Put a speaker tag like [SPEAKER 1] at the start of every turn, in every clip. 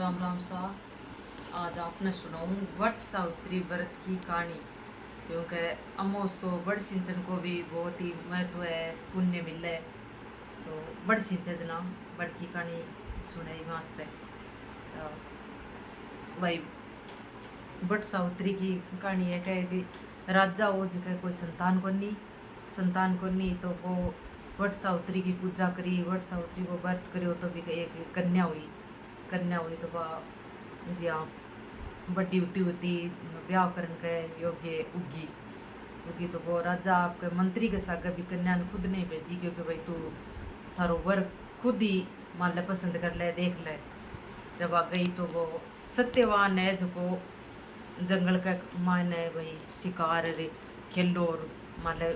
[SPEAKER 1] राम राम साहब। आज आपने सुनाऊं वट सावित्री व्रत की कहानी। क्योंकि अम्मा उसको बड़ सिंचन को भी बहुत ही महत्व है, पुण्य मिले है। तो बड़ सिंचन ना बड़ की कहानी सुनाई वास्ते भाई। वट सावित्री की कहानी है कि राजा हो जगह कोई संतान को नहीं तो वो वट सावित्री की पूजा करी, वट सावित्री को व्रत करो तो भी एक कन्या हुई तो वह जी हाँ बड़ी होती होती ब्याह करने के योग्य उगी उगी। तो वो राजा आपके मंत्री के साथ भी कन्या ने खुद नहीं भेजी, क्योंकि भाई तू थारो वर खुद ही मान ले, पसंद कर ले, देख ले। जब आ गई तो वो सत्यवान है जो को जंगल का मायने भाई शिकार रे खेलो और मान ले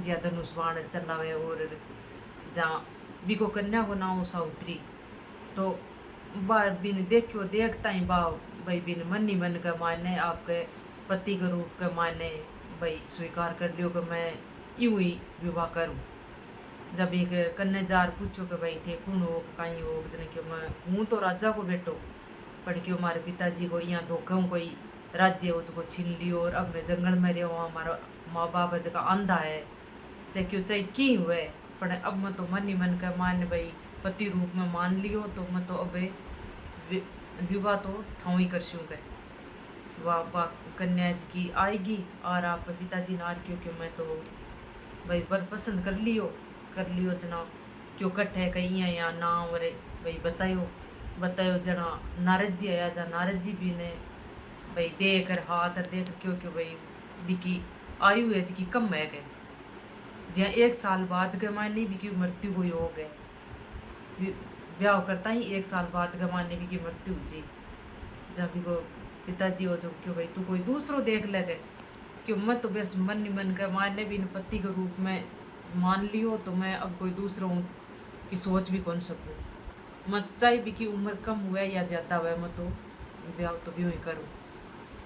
[SPEAKER 1] ज्यादा धनुष्वाण चलावे। और जहाँ बिको कन्या को नाम सावित्री। तो बा बिन देखो देखता ही बा भाई बिन मन ही मन के मायने आपके पति के रूप के मायने भाई स्वीकार कर लियो कि मैं यूं ही विवाह करूं। जब एक कन्याजार पूछो कि भाई थे कौन हो कहीं हो जन क्यों मैं हूँ तो राजा को बेटो, पर क्यों हमारे पिताजी को यहाँ धोखा कोई राज्य हो तो छीन लियो और अब मैं जंगल में रहो। हमारा माँ बाप जगह आंधा है चाहे क्यों चाहे की हुए, पर अब मैं तो मन ही मन का मान भाई पति रूप में मान लियो तो मैं तो अब विवाह तो थाऊ ही कर शूँगा। वाह कन्या जी की आएगी और आप पिताजी नार क्योंकि मैं तो भाई बर पसंद कर लियो जना क्यों कट है कहीं है या ना वरे भाई बतायो जना नारद जी आया जा नारद जी भी ने भाई देख कर हाथ देख क्योंकि भाई बिकी आयु है जी कम है गए जहाँ 1 साल बाद के मायने भी की मृत्यु हुई हो गए। ब्याह करता ही 1 साल बाद के मायने भी की मृत्यु जी जहाँ भी को पिताजी हो जो क्यों भाई तू कोई दूसरो देख ले गए क्यों मैं तो बस मन ही मन के मायने भी पति के रूप में मान लियो तो मैं अब कोई दूसरों की सोच भी कौन सकूँ। मैं चाहे भी की उम्र कम हुआ या ज़्यादा हुआ मैं तो ब्याह तो भी ही करूँ।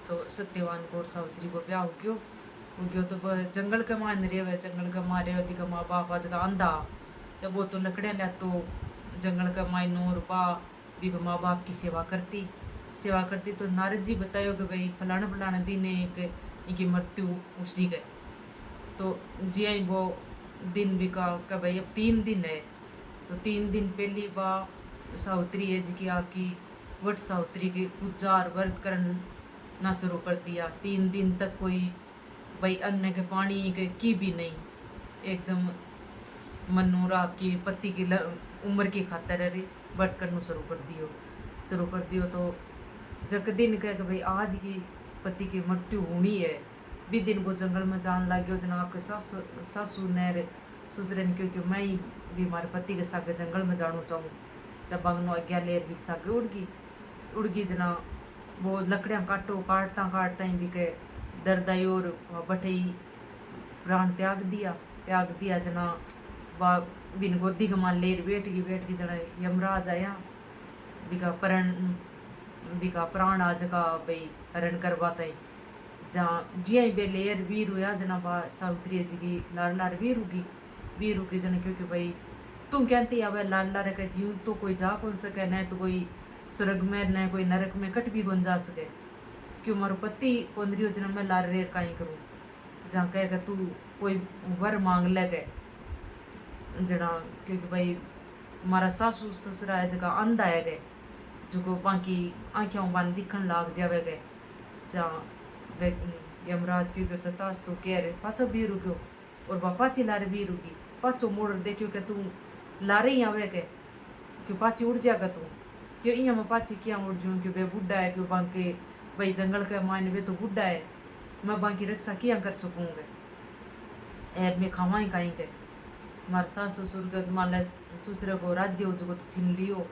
[SPEAKER 1] तो सत्यवान को और सावित्री को ब्याह हो गयो तो जंगल के मान रहे हुए जंगल के मारे भी का माँ बाप आज का आंधा जब वो तो लकड़ियाँ लिया तो जंगल का मायनो और बा भी माँ बाप की सेवा करती तो नारद जी बतायो कि भाई फलाना दिन एक इनकी मृत्यु उसी गए। तो जी आई वो दिन भी का भाई अब 3 दिन है तो 3 दिन पहली बार सावित्री है जी की आपकी वट सावित्री की पूजा और व्रत करना शुरू कर दिया। 3 दिन तक कोई भाई अन्न के पानी के की भी नहीं, एकदम मनोरा की पति की उम्र की खातर व्रत करना शुरू कर दियो। तो जग दिन कह के भाई आज की पति की मृत्यु होनी है भी दिन वो जंगल में जान लग गयो जना आपके सासू ने ससुरे ने क्योंकि मैं ही भी हमारे पति के साथ जंगल में जाना चाहूँ। जब अगनो आज्ञा लेर भी सागे उड़ गई जना वो लकड़ियाँ काटता ही भी के दर्द आई और बटे ही प्राण त्याग दिया जना बा बिन गोदी के मान लेर बैठ गई जना यमराज आया बिका प्राण आज का भाई हरण करवाता है। जहाँ जिया बे लेर वीर हुआ जना बा सावित्री जी की लार वीर होगी जना क्योंकि भाई तुम कहती है लाल लार का जीव तो कोई जा कौन सके न तो कोई स्वर्ग में न कोई नरक में कट भी कौन जा सके क्यों मारो पति कौन रियो जना मैं लार रेर काई करूँ। जहाँ कह तू कोई वर मांग ले गए जना क्योंकि भाई हमारा सासू ससुरा है जगह अंधा है गए जो को बाकी आँखों बन दिखन लाग जावे गए। जहाँ यमराज की ततास तो कह रहे पाछो भी रुको और वह पाची लारे भी रुकी पाछो मोड़ देखियो कि तू लारे ही आवे के क्यों पाची उड़ जाएगा तू क्यों इं मैं पाची क्या उड़ जाऊँ क्यों वे बुढ़ा है क्यों बांके भाई जंगल के मायने वे तो बुढ़ा है मैं बाकी रक्षा क्या कर सकूँगा ऐब में खावा ही कहीं के हमारे सास ससुर के मान ले ससुरे को राज्य हो जो तो छीन लियो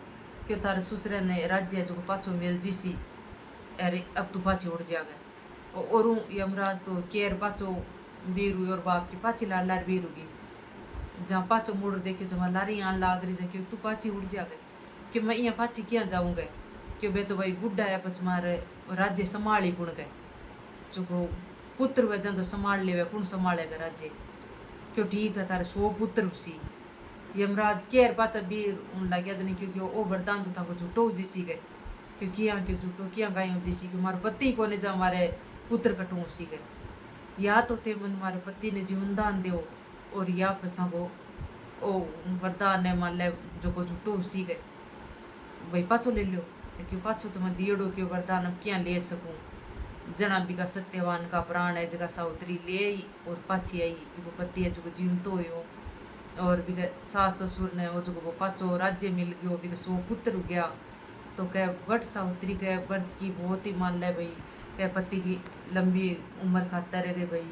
[SPEAKER 1] क्यों तारे ससुरे ने राज्य जो पाछो मेल जीसी अरे अब तू पाची उड़ जाएगा और यमराज तो केर पाछो वीर हुई और बाप की पाची लार वीर होगी। जहाँ पाछो मुड़ देखे जहाँ लारी आन लाग रही क्यों तू पाची उड़ जाएगा कि मैं यहाँ पाची क्या जाऊँगा क्यों बे तो भाई बुढ़ा है पच मारे राज्य संभाल ही पुण गए जो को पुत्र हुए जहाँ तो संभाल ले कौन संभालेगा राज्य क्यों ठीक है तारे 100 पुत्र उसी यमराज केर पाचा वीर उन लग गया जने क्योंकि वो वरदान तो था को झूठो जिसी गए क्योंकि यहाँ के झूठो किया गायों जैसी कि हमारे पति को ने जा हमारे पुत्र कटू उसी गए या तो ते मन हमारे पति ने जीवन दान दो और या पछता को ओ वरदान ने मान ले जो को झूठो उसी गए भाई पाछो ले लो क्यों पाछो तो मैं दियोड़ो के वरदान अब क्या ले सकूं जना बिका सत्यवान का प्राण है जगह साउत्री ले आई और पाछी आई बिको पति है जो जीवन तो हो और बिका सास ससुर ने वो जो वो पाछो राज्य मिल गयो बिका सो पुत्र हो गया तो कह वट साउत्री के व्रत की बहुत ही मान ले भाई कह पति की लंबी उम्र खातर है भाई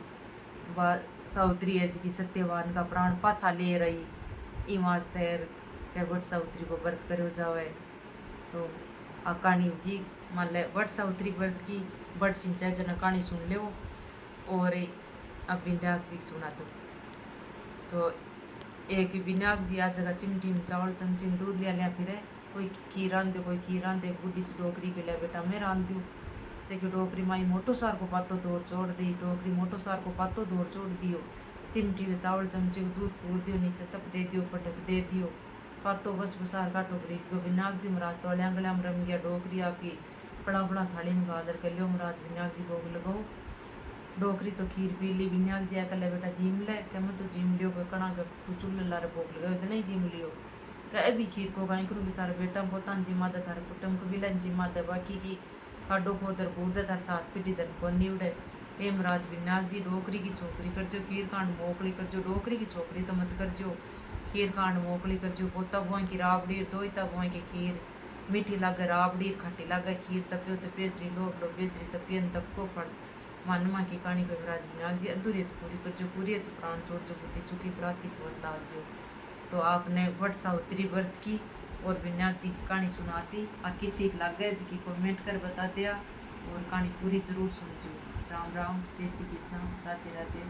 [SPEAKER 1] वह साउत्री है जी सत्यवान का प्राण पाछा ले रही इमाज तैर कह वट साउत्री को व्रत करो जावे तो आ कहानी होगी मान ले वट साउत्री व्रत की बट सिंचाई जन कहानी सुन लो और अब विनायक जी सुना दो तो एक विनायक जी आज जगह चिमटी में चावल चमची में दूध लिया फिर कोई खीर रांध दे कोई खीर रांध दे गुड्डी सी डोकरी के लिए बेटा मैं रांध दूँ कि डोकरी माई मोटो सार को पातो दूर छोड़ दी डोकरी मोटो सार को पातो दूर छोड़ दियो चिमटी के चावल चमचे को दूध पूर दियो नीचे तप दे दियो पटक दे दियो पातो बस बसार का टोकरी को विनायक जी महाराज तो अल्याम रम गया डोकरी आपकी बड़ा बड़ा थाली में गादर कर लियो महाराज विनायक जी भोग लगाओ डोकरी तो खीर पी ली विनायक जी आकर ले बेटा जीम ले क्या मैं तो जीम लियो कणा कर तू चूल्हे लारे भोग लगाओ जो नहीं जीम लियो क्या भी खीर को गाय करूँगी तारे बेटा पोता जी मादा तारे कुटुम को विलन जी मादा बाकी की खाडो खोदर बूदे तार साथ पीढ़ी दर को निवड़े ए महाराज विनायक जी डोकरी की छोकरी कर जो खीर कांड मोकली कर जो डोकरी की छोकरी तो मत कर जो खीर कांड मोकली कर जो पोता बुआ की राबड़ी दोता बुआ की खीर मीठी लागे राबड़ी खट्टी लागे खीर तपियो तो पेसरी लोग लो पेसरी तपियन तप को फल मानमा की कहानी को महाराज विनायक जी अधूरी तो पूरी कर जो पूरी तो प्राण छोड़ जो बुद्धि चुकी प्राचित बदला जो तो आपने वट सावित्री व्रत की और विनायक जी की कहानी सुनाती आ किसी लग गए जी की कमेंट कर बता दिया और कहानी पूरी जरूर सुनजो राम राम जय श्री कृष्ण राधे राधे।